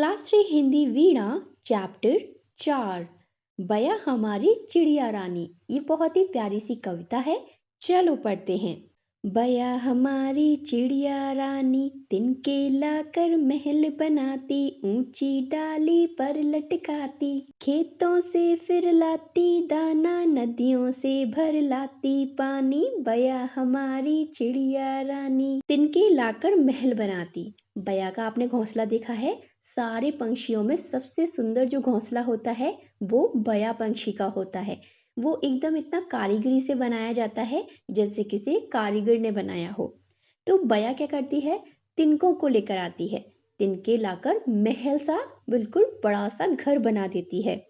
Class 3 Hindi वीणा chapter 4 बया हमारी चिड़िया रानी। ये बहुत ही प्यारी सी कविता है। चलो पढ़ते हैं। बया हमारी चिड़िया रानी तिनके लाकर महल बनाती, ऊंची डाली पर लटकाती, खेतों से फिर लाती दाना, नदियों से भर लाती पानी। बया हमारी चिड़िया रानी तिनके लाकर महल बनाती। बया का आपने घोंसला देखा है। सारे पंछियों में सबसे सुंदर जो घोंसला होता है वो बया पंछी का होता है। वो एकदम इतना कारीगरी से बनाया जाता है जैसे किसी कारीगर ने बनाया हो। तो बया क्या करती है, तिनकों को लेकर आती है। तिनके लाकर महल सा बिल्कुल बड़ा सा घर बना देती है,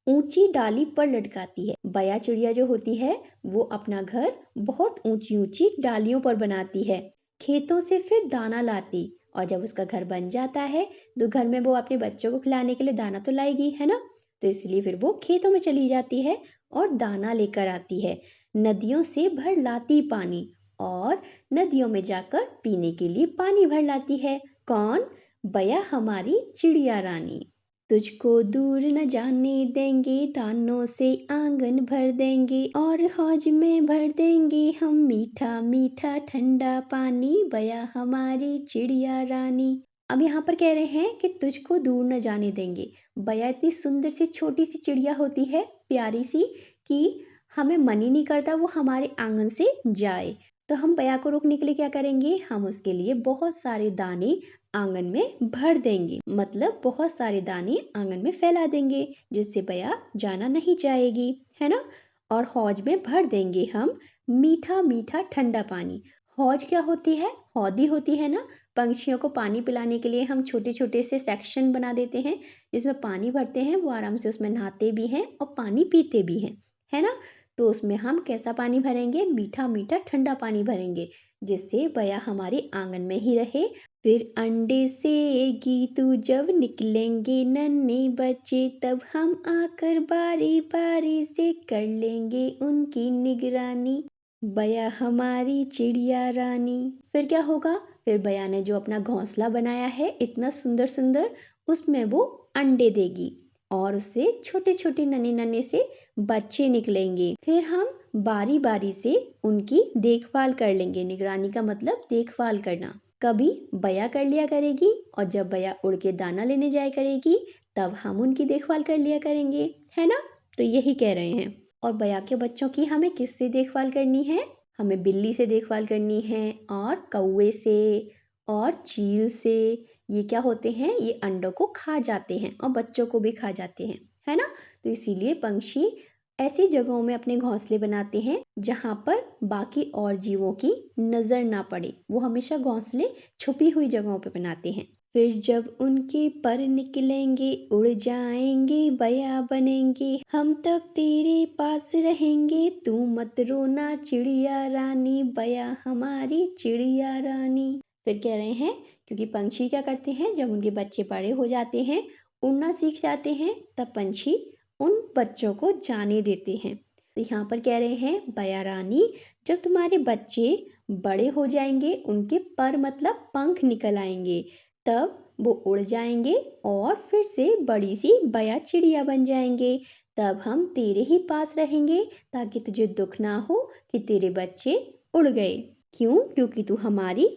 ऊंची डाली पर लटकाती है। बया चिड़िया जो होती है वो अपना घर बहुत ऊंची ऊंची डालियों पर बनाती है, खेतों से फिर दाना लाती, और जब उसका घर बन जाता है तो घर में वो अपने बच्चों को खिलाने के लिए दाना तो लाएगी, है ना। तो इसलिए फिर वो खेतों में चली जाती है और दाना लेकर आती है। नदियों से भर लाती पानी, और नदियों में जाकर पीने के लिए पानी भर लाती है। कौन? बया हमारी चिड़िया रानी। तुझको दूर न जाने देंगे, दानों से आंगन भर देंगे, और हौज में भर देंगे हम मीठा मीठा ठंडा पानी। बया हमारी चिड़िया रानी। अब यहाँ पर कह रहे हैं कि तुझको दूर न जाने देंगे। बया इतनी सुंदर सी छोटी सी चिड़िया होती है, प्यारी सी, कि हमें मन ही नहीं करता वो हमारे आंगन से जाए। तो हम बया को रोकने के लिए क्या करेंगे, हम उसके लिए बहुत सारे दाने आंगन में भर देंगे, मतलब बहुत सारे दाने आंगन में फैला देंगे जिससे बया जाना नहीं चाहेगी, है ना। और हौज में भर देंगे हम मीठा मीठा ठंडा पानी। हौज क्या होती है? हौदी होती है ना। पंछियों को पानी पिलाने के लिए हम छोटे छोटे से सेक्शन बना देते हैं जिसमें पानी भरते हैं, वो आराम से उसमें नहाते भी हैं और पानी पीते भी हैं, है ना। तो उसमें हम कैसा पानी भरेंगे? मीठा मीठा ठंडा पानी भरेंगे जिससे बया हमारे आंगन में ही रहे। फिर अंडे से गीतू जब निकलेंगे नन्हे बच्चे, तब हम आकर बारी बारी से कर लेंगे उनकी निगरानी। बया हमारी चिड़िया रानी। फिर क्या होगा? फिर बया ने जो अपना घोंसला बनाया है इतना सुंदर सुंदर, उसमें वो अंडे देगी और उससे छोटे छोटे नन्हे नन्हे से बच्चे निकलेंगे। फिर हम बारी बारी से उनकी देखभाल कर लेंगे। निगरानी का मतलब देखभाल करना। कभी बया कर लिया करेगी, और जब बया उड़ के दाना लेने जाया करेगी तब हम उनकी देखभाल कर लिया करेंगे, है ना। तो यही कह रहे हैं। और बया के बच्चों की हमें किससे देखभाल करनी है? हमें बिल्ली से देखभाल करनी है, और कौवे से, और चील से। ये क्या होते हैं? ये अंडों को खा जाते हैं और बच्चों को भी खा जाते हैं, है ना। तो इसीलिए पंछी ऐसी जगहों में अपने घोंसले बनाते हैं जहां पर बाकी और जीवों की नजर ना पड़े। वो हमेशा घोंसले छुपी हुई जगहों पे बनाते हैं। फिर जब उनके पर निकलेंगे उड़ जाएंगे बया बनेंगे, हम तब तेरे पास रहेंगे, तू मत रोना चिड़िया रानी। बया हमारी चिड़िया रानी। फिर कह रहे हैं क्योंकि पंछी क्या करते हैं, जब उनके बच्चे बड़े हो जाते हैं, उड़ना सीख जाते हैं, तब पंछी उन बच्चों को जाने देते हैं। तो यहाँ पर कह रहे हैं बया रानी, जब तुम्हारे बच्चे बड़े हो जाएंगे, उनके पर मतलब पंख निकल आएंगे, तब वो उड़ जाएंगे और फिर से बड़ी सी बया चिड़िया बन जाएंगे। तब हम तेरे ही पास रहेंगे ताकि तुझे दुख ना हो कि तेरे बच्चे उड़ गए। क्यों? क्योंकि तू हमारी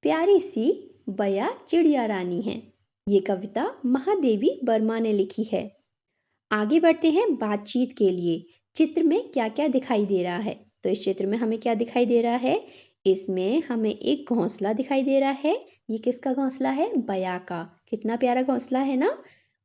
प्यारी सी बया चिड़िया रानी है। ये कविता महादेवी वर्मा ने लिखी है। आगे बढ़ते हैं बातचीत के लिए। चित्र में क्या क्या दिखाई दे रहा है? तो इस चित्र में हमें क्या दिखाई दे रहा है? इसमें हमें एक घोंसला दिखाई दे रहा है। ये किसका घोंसला है? बया का। कितना प्यारा घोंसला है ना।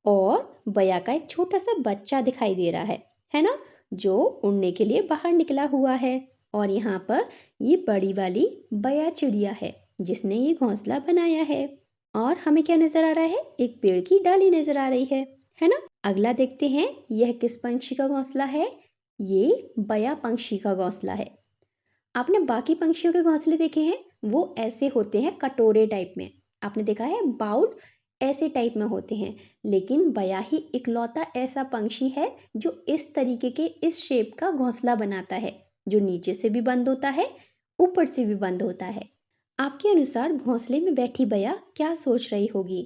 और बया का एक छोटा सा बच्चा दिखाई दे रहा है ना, जो उड़ने के लिए बाहर निकला हुआ है। और यहाँ पर ये बड़ी वाली बया चिड़िया है जिसने ये घोंसला बनाया है। और हमें क्या नजर आ रहा है? एक पेड़ की डाली नजर आ रही है ना। अगला देखते हैं, यह किस पंछी का घोंसला है? ये बया पंछी का घोंसला है। आपने बाकी पंछियों के घोंसले देखे हैं, वो ऐसे होते हैं कटोरे टाइप में। आपने देखा है बाउल ऐसे टाइप में होते हैं, लेकिन बया ही इकलौता ऐसा पंछी है जो इस तरीके के इस शेप का घोंसला बनाता है, जो नीचे से भी बंद होता है, ऊपर से भी बंद होता है। आपके अनुसार घोंसले में बैठी बया क्या सोच रही होगी?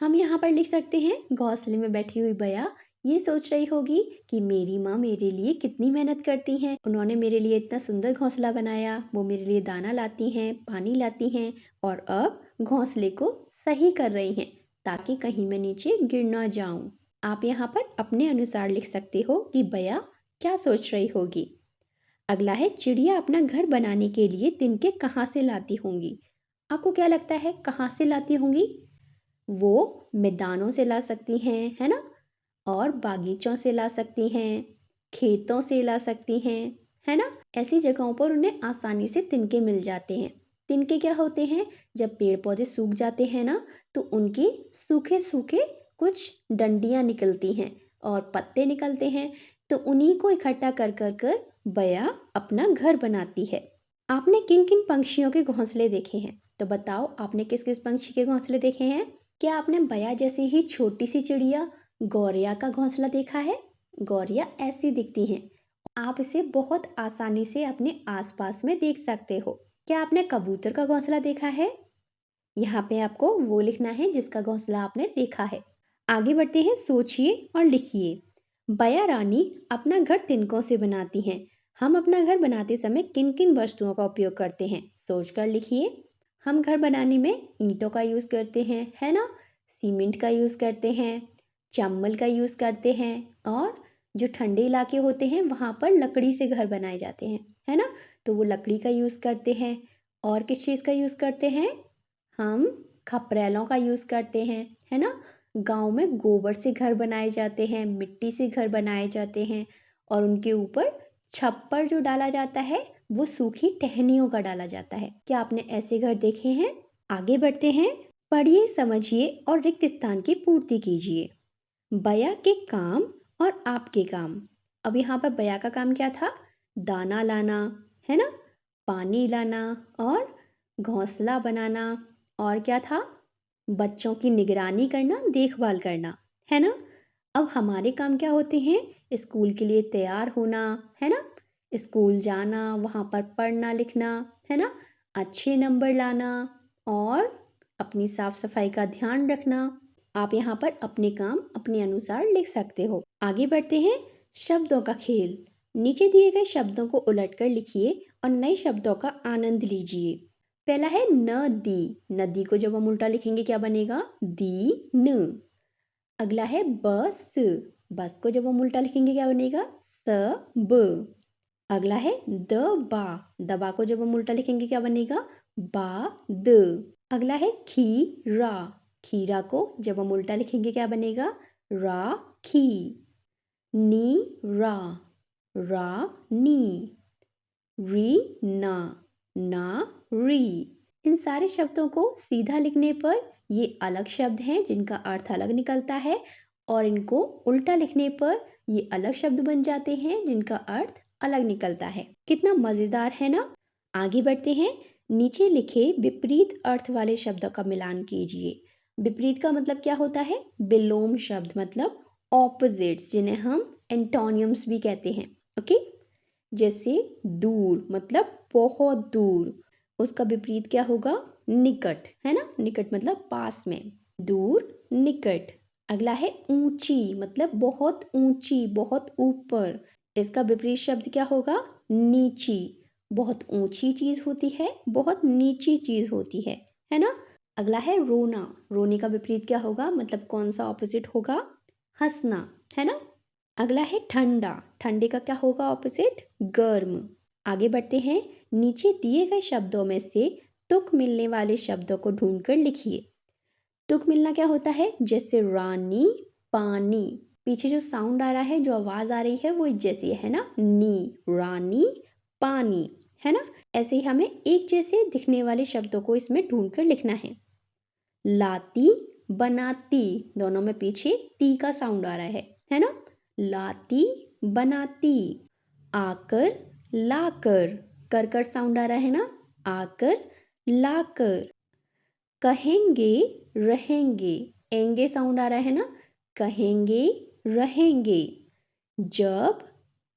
हम यहाँ पर लिख सकते हैं घोंसले में बैठी हुई बया ये सोच रही होगी कि मेरी माँ मेरे लिए कितनी मेहनत करती हैं, उन्होंने मेरे लिए इतना सुंदर घोंसला बनाया, वो मेरे लिए दाना लाती हैं, पानी लाती हैं और अब घोंसले को सही कर रही हैं ताकि कहीं मैं नीचे गिर ना जाऊं। आप यहाँ पर अपने अनुसार लिख सकते हो कि बया क्या सोच रही होगी। अगला है चिड़िया अपना घर बनाने के लिए तिनके कहाँ से लाती होंगी। आपको क्या लगता है कहाँ से लाती होंगी? वो मैदानों से ला सकती हैं, है ना, और बागीचों से ला सकती हैं, खेतों से ला सकती हैं, है ना। ऐसी जगहों पर उन्हें आसानी से तिनके मिल जाते हैं। तिनके क्या होते हैं? जब पेड़ पौधे सूख जाते हैं ना, तो उनके सूखे सूखे कुछ डंडियां निकलती हैं और पत्ते निकलते हैं, तो उन्हीं को इकट्ठा कर कर कर बया अपना घर बनाती है। आपने किन किन पंछियों के घोंसले देखे हैं? तो बताओ आपने किस किस पंछी के घोंसले देखे हैं? क्या आपने बया जैसी ही छोटी सी चिड़िया गौरिया का घोंसला देखा है? गौरिया ऐसी दिखती हैं। आप इसे बहुत आसानी से अपने आसपास में देख सकते हो। क्या आपने कबूतर का घोंसला देखा है? यहाँ पे आपको वो लिखना है जिसका घोंसला आपने देखा है। आगे बढ़ते हैं, सोचिए और लिखिए। बया रानी अपना घर तिनकों से बनाती हैं। हम अपना घर बनाते समय किन किन वस्तुओं का उपयोग करते हैं? सोचकर लिखिए। हम घर बनाने में ईंटों का यूज करते हैं, है ना, सीमेंट का यूज करते हैं, चम्मल का यूज करते हैं, और जो ठंडे इलाके होते हैं वहां पर लकड़ी से घर बनाए जाते हैं, है ना, तो वो लकड़ी का यूज करते हैं। और किस चीज का यूज करते हैं? हम खपरेलों का यूज करते हैं, है ना। गांव में गोबर से घर बनाए जाते हैं, मिट्टी से घर बनाए जाते हैं, और उनके ऊपर छप्पर जो डाला जाता है वो सूखी टहनियों का डाला जाता है। क्या आपने ऐसे घर देखे हैं? आगे बढ़ते हैं, पढ़िए, समझिए और रिक्त स्थान की पूर्ति कीजिए। बया के काम और आपके काम। अब यहाँ पर बया का काम क्या था? दाना लाना, है ना, पानी लाना और घोंसला बनाना। और क्या था? बच्चों की निगरानी करना, देखभाल करना, है ना। अब हमारे काम क्या होते हैं? स्कूल के लिए तैयार होना, है ना, स्कूल जाना, वहाँ पर पढ़ना लिखना, है ना, अच्छे नंबर लाना और अपनी साफ सफाई का ध्यान रखना। आप यहाँ पर अपने काम अपने अनुसार लिख सकते हो। आगे बढ़ते हैं, शब्दों का खेल। नीचे दिए गए शब्दों को उलटकर लिखिए और नए शब्दों का आनंद लीजिए। पहला है नदी। नदी को जब हम उल्टा लिखेंगे क्या बनेगा? दी न। अगला है बस। बस को जब हम उल्टा लिखेंगे क्या बनेगा? स ब। अगला है दबा। दबा को जब हम उल्टा लिखेंगे क्या बनेगा? बा द। अगला है खीरा। खीरा को जब हम उल्टा लिखेंगे क्या बनेगा? रा खी। नी रा। रा नी। री ना। ना री। इन सारे शब्दों को सीधा लिखने पर ये अलग शब्द हैं जिनका अर्थ अलग निकलता है, और इनको उल्टा लिखने पर ये अलग शब्द बन जाते हैं जिनका अर्थ अलग निकलता है। कितना मजेदार है ना। आगे बढ़ते हैं, नीचे लिखे विपरीत अर्थ वाले शब्दों का मिलान कीजिए। विपरीत का मतलब क्या होता है? विलोम शब्द, मतलब ऑपोजिट्स, जिन्हें हम एंटोनियम्स भी कहते हैं। ओके, जैसे दूर मतलब बहुत दूर, उसका विपरीत क्या होगा? निकट, है ना, निकट मतलब पास में, दूर निकट। अगला है ऊंची, मतलब बहुत ऊंची, बहुत ऊपर, इसका विपरीत शब्द क्या होगा? नीची। बहुत ऊंची चीज होती है, बहुत नीची चीज होती है ना। अगला है रोना। रोने का विपरीत क्या होगा, मतलब कौन सा ऑपोजिट होगा? हंसना, है ना। अगला है ठंडा। ठंडे का क्या होगा ऑपोजिट? गर्म। आगे बढ़ते हैं, नीचे दिए गए शब्दों में से तुक मिलने वाले शब्दों को ढूंढकर लिखिए। तुक मिलना क्या होता है? जैसे रानी, पानी, पीछे जो साउंड आ रहा है, जो आवाज आ रही है वो जैसी है ना, नी, रानी, पानी, है ना। ऐसे ही हमें एक जैसे दिखने वाले शब्दों को इसमें ढूंढकर लिखना है। लाती, बनाती, दोनों में पीछे ती का साउंड आ रहा है ना। लाती, बनाती। आकर, लाकर, कर कर साउंड आ रहा है ना, आकर, लाकर। कहेंगे, रहेंगे, एंगे साउंड आ रहा है ना, कहेंगे, रहेंगे। जब,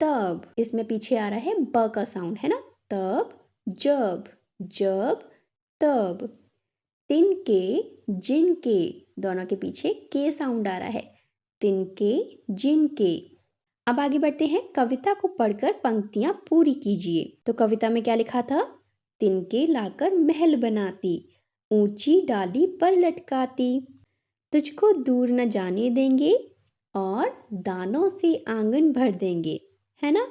तब, इसमें पीछे आ रहा है ब का साउंड, है ना, तब, जब, जब, तब। तिनके, जिनके, दोनों के पीछे के साउंड आ रहा है, तिनके जिनके। अब आगे बढ़ते हैं, कविता को पढ़कर पंक्तियां पूरी कीजिए। तो कविता में क्या लिखा था? तिनके लाकर महल बनाती, ऊंची डाली पर लटकाती, तुझको दूर न जाने देंगे और दानों से आंगन भर देंगे, है ना।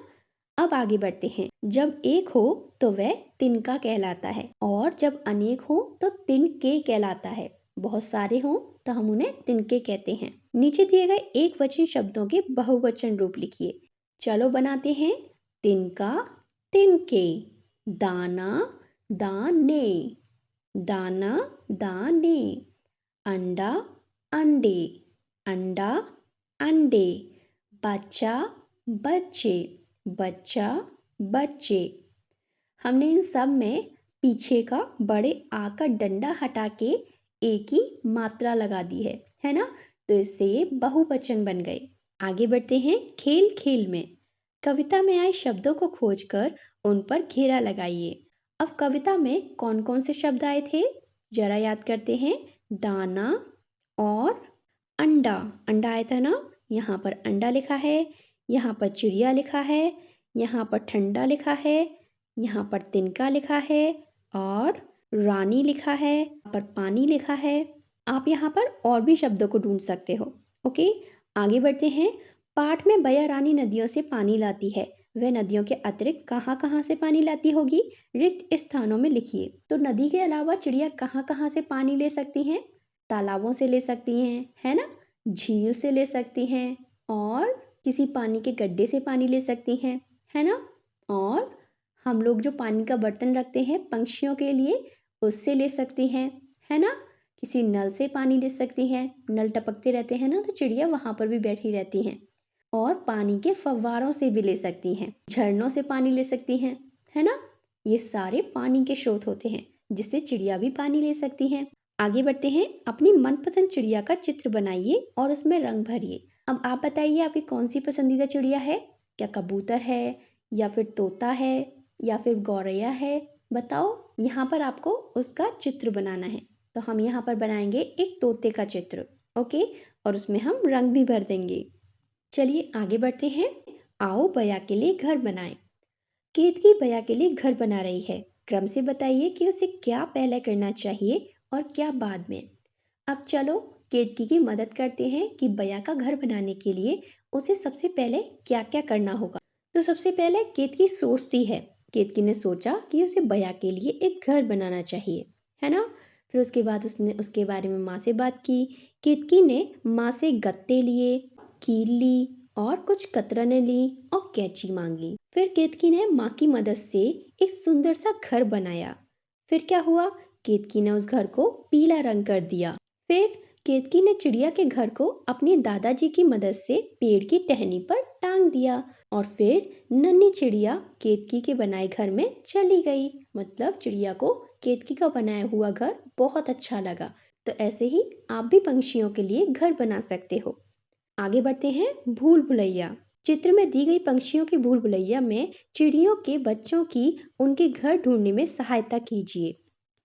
अब आगे बढ़ते हैं, जब एक हो तो वह तिनका कहलाता है और जब अनेक हो तो तिनके कहलाता है। बहुत सारे हो तो हम उन्हें तिनके कहते हैं। नीचे दिए गए एक वचन शब्दों के बहुवचन रूप लिखिए। चलो बनाते हैं। तिनका तिनके, दाना दाने, दाना दाने, अंडा अंडे, अंडा अंडे, बच्चा बच्चे, बच्चा बच्चे। हमने इन सब में पीछे का बड़े आ का डंडा हटा के एक ही मात्रा लगा दी है ना। तो इससे ये बहुवचन बन गए। आगे बढ़ते हैं, खेल खेल में। कविता में आए शब्दों को खोजकर उन पर घेरा लगाइए। अब कविता में कौन कौन से शब्द आए थे, जरा याद करते हैं। दाना और अंडा, अंडा आया था ना। यहाँ पर अंडा लिखा है, यहाँ पर चिड़िया लिखा है, यहाँ पर ठंडा लिखा है, यहाँ पर तिनका लिखा है और रानी लिखा है, यहाँ पर पानी लिखा है। आप यहाँ पर और भी शब्दों को ढूंढ सकते हो। ओके, आगे बढ़ते हैं। पाठ में बया रानी नदियों से पानी लाती है, वह नदियों के अतिरिक्त कहाँ कहाँ से पानी लाती होगी? रिक्त स्थानों में लिखिए। तो नदी के अलावा चिड़िया कहाँ कहाँ से पानी ले सकती हैं? तालाबों से ले सकती हैं, है ना, झील से ले सकती हैं और किसी पानी के गड्ढे से पानी ले सकती हैं, है ना। और हम लोग जो पानी का बर्तन रखते हैं पंछियों के लिए, उससे ले सकती हैं, है ना। किसी नल से पानी ले सकती हैं, नल टपकते रहते हैं ना, तो चिड़िया वहां पर भी बैठी रहती हैं। और पानी के फव्वारों से भी ले सकती हैं, झरनों से पानी ले सकती हैं, है ना। ये सारे पानी के स्रोत होते हैं जिससे चिड़िया भी पानी ले सकती हैं। आगे बढ़ते हैं, अपनी मनपसंद चिड़िया का चित्र बनाइए और उसमें रंग भरिए। अब आप बताइए, आपकी कौन सी पसंदीदा चिड़िया है? क्या कबूतर है या फिर तोता है या फिर गौरैया है? बताओ। यहाँ पर आपको उसका चित्र बनाना है। तो हम यहाँ पर बनाएंगे एक तोते का चित्र, ओके, और उसमें हम रंग भी भर देंगे। चलिए आगे बढ़ते हैं। आओ बया के लिए घर बनाएं। केतकी बया के लिए घर बना रही है। क्रम से बताइए कि उसे क्या पहले करना चाहिए और क्या बाद में। अब चलो केतकी की मदद करते हैं कि बया का घर बनाने के लिए उसे सबसे पहले क्या क्या करना होगा। तो सबसे पहले केतकी सोचती है। केतकी ने सोचा कि उसे बया के लिए एक घर बनाना चाहिए, है ना। फिर उसके बाद उसने उसके बारे में माँ से बात की। केतकी ने माँ से गत्ते लिए, कील ली और कुछ कतरने ली और कैंची मांगी। फिर केतकी ने माँ की मदद से एक सुंदर सा घर बनाया। फिर क्या हुआ? केतकी ने उस घर को पीला रंग कर दिया। फिर केतकी ने चिड़िया के घर को अपनी दादाजी की मदद से पेड़ की टहनी पर टांग दिया और फिर नन्ही चिड़िया केतकी के बनाए घर में चली गई। मतलब चिड़िया को केतकी का बनाया हुआ घर बहुत अच्छा लगा। तो ऐसे ही आप भी पंछियों के लिए घर बना सकते हो। आगे बढ़ते हैं, भूल भुलैया। चित्र में दी गई पंछियों की भूल भुलैया में चिड़ियों के बच्चों की उनके घर ढूंढने में सहायता कीजिए।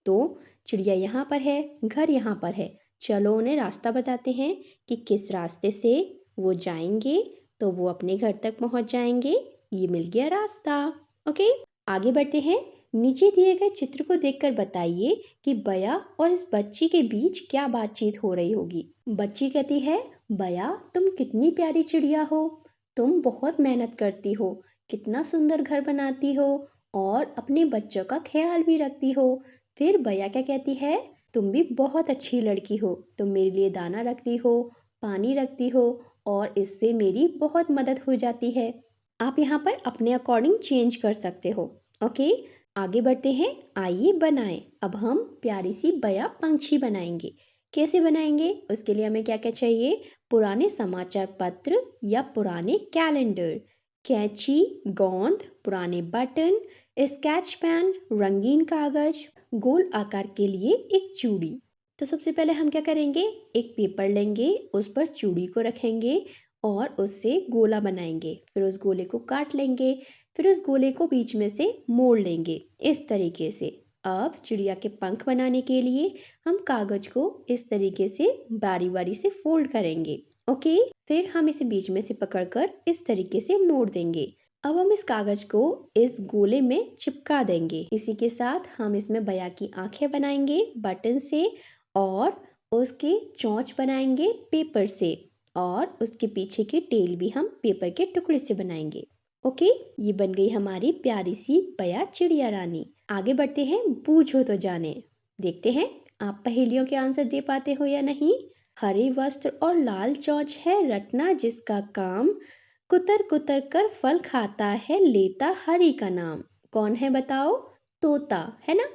तो चिड़िया यहाँ पर है, घर यहाँ पर है। चलो उन्हें रास्ता बताते हैं कि किस रास्ते से वो जाएंगे तो वो अपने घर तक पहुंच जाएंगे। ये मिल गया रास्ता। ओके, आगे बढ़ते हैं। नीचे दिए गए चित्र को देखकर बताइए कि बया और इस बच्ची के बीच क्या बातचीत हो रही होगी। बच्ची कहती है, बया तुम कितनी प्यारी चिड़िया हो, तुम बहुत मेहनत करती हो, कितना सुंदर घर बनाती हो और अपने बच्चों का ख्याल भी रखती हो। फिर बया क्या कहती है, तुम भी बहुत अच्छी लड़की हो, तुम मेरे लिए दाना रखती हो, पानी रखती हो और इससे मेरी बहुत मदद हो जाती है। आप यहाँ पर अपने अकॉर्डिंग चेंज कर सकते हो। ओके, आगे बढ़ते हैं। आइए बनाएं। अब हम प्यारी सी बया पंछी बनाएंगे। कैसे बनाएंगे? उसके लिए हमें क्या क्या चाहिए? पुराने समाचार पत्र या पुराने कैलेंडर, कैंची, गोंद, पुराने बटन, स्केच पेन, रंगीन कागज, गोल आकार के लिए एक चूड़ी। तो सबसे पहले हम क्या करेंगे? एक पेपर लेंगे, उस पर चूड़ी को रखेंगे और उससे गोला बनाएंगे। फिर उस गोले को काट लेंगे, फिर उस गोले को बीच में से मोड़ लेंगे इस तरीके से। अब चिड़िया के पंख बनाने के लिए हम कागज को इस तरीके से बारी बारी से फोल्ड करेंगे। ओके, फिर हम इसे बीच में से पकड़कर इस तरीके से मोड़ देंगे। अब हम इस कागज को इस गोले में चिपका देंगे। इसी के साथ हम इसमें बया की आंखें बनाएंगे बटन से और उसकी चोंच बनाएंगे पेपर से और उसके पीछे की टेल भी हम पेपर के टुकड़े से बनाएंगे। ओके, ये बन गई हमारी प्यारी सी बया चिड़िया रानी। आगे बढ़ते हैं, बूझो तो जाने। देखते हैं आप पहेलियों के आंसर दे पाते हो या नहीं। हरे वस्त्र और लाल चोंच है रटना जिसका काम, कुतर कुतर कर फल खाता है लेता हरि का नाम। कौन है बताओ? तोता है ना।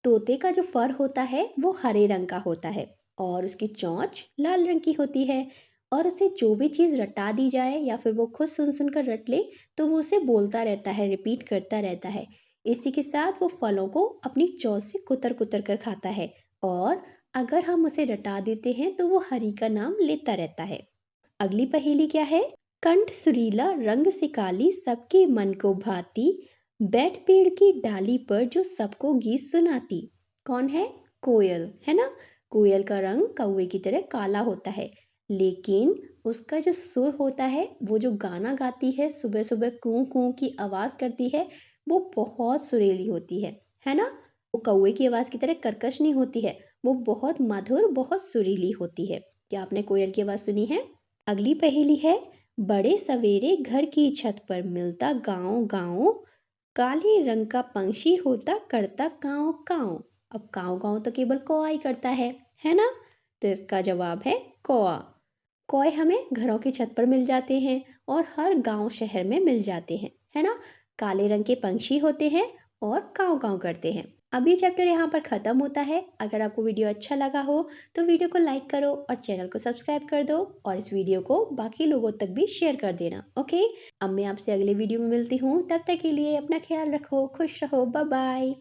तोते का जो फर होता है वो हरे रंग का होता है और उसकी चोंच लाल रंग की होती है और उसे जो भी चीज रटा दी जाए या फिर वो खुद सुन सुनकर रट ले तो वो उसे बोलता रहता है, रिपीट करता रहता है। इसी के साथ वो फलों को अपनी चोंच से कुतर कुतर कर खाता है और अगर हम उसे रटा देते हैं तो वो हरि का नाम लेता रहता है। अगली पहेली क्या है? कंठ सुरीला रंग से काली सबके मन को भाती, बैठ पेड़ की डाली पर जो सबको गीत सुनाती। कौन है? कोयल है ना। कोयल का रंग कौवे की तरह काला होता है लेकिन उसका जो सुर होता है, वो जो गाना गाती है, सुबह सुबह कू कू की आवाज करती है, वो बहुत सुरीली होती है ना। वो कौवे की आवाज की तरह कर्कश नहीं होती है, वो बहुत मधुर, बहुत सुरीली होती है। क्या आपने कोयल की आवाज सुनी है? अगली पहेली है, बड़े सवेरे घर की छत पर मिलता गाँव गाँव, काले रंग का पंछी होता करता काँव काँव। अब काँव काँव तो केवल कौआ ही करता है ना। तो इसका जवाब है कौआ। कौए हमें घरों की छत पर मिल जाते हैं और हर गांव शहर में मिल जाते हैं, है ना। काले रंग के पंछी होते हैं और काव काव करते हैं। अब ये चैप्टर यहाँ पर खत्म होता है। अगर आपको वीडियो अच्छा लगा हो तो वीडियो को लाइक करो और चैनल को सब्सक्राइब कर दो और इस वीडियो को बाकी लोगों तक भी शेयर कर देना। ओके, अब मैं आपसे अगले वीडियो में मिलती हूँ। तब तक के लिए अपना ख्याल रखो, खुश रहो, बाय बाय।